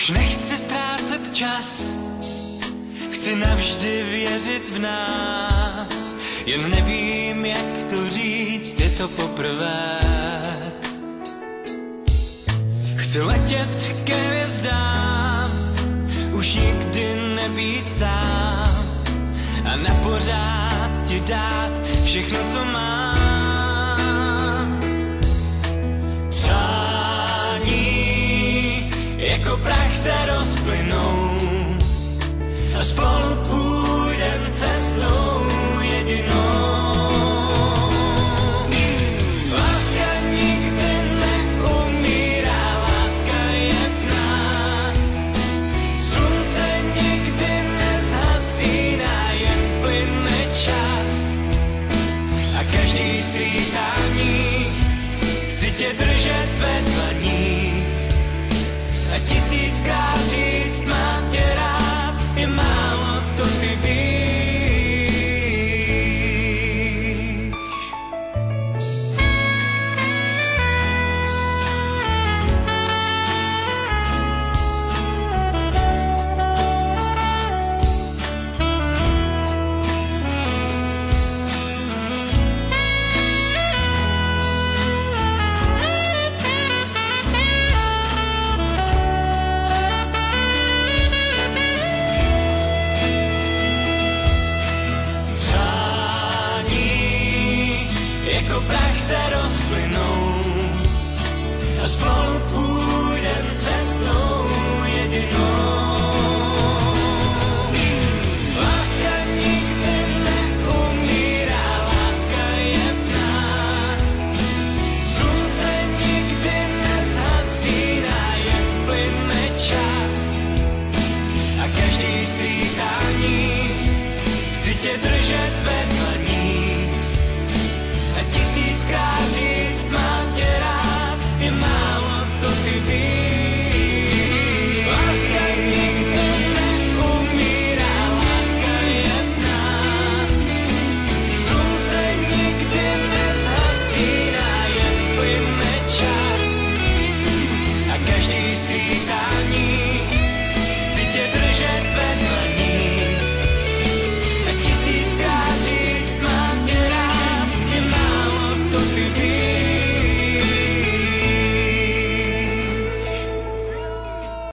Už nechci ztrácet čas, chci navždy věřit v nás. Jen nevím, jak to říct, je to poprvé. Chci letět ke hvězdám, už nikdy nebýt sám a napořád ti dát všechno, co mám. Přání jako prach se rozplynou a spolu půjdem cestou jedinou. Chci tě držet ve dlaních a tisíckrát říct, mám tě rád, je málo, to ty víš. Jako prach se rozplynou a spolu půjdeme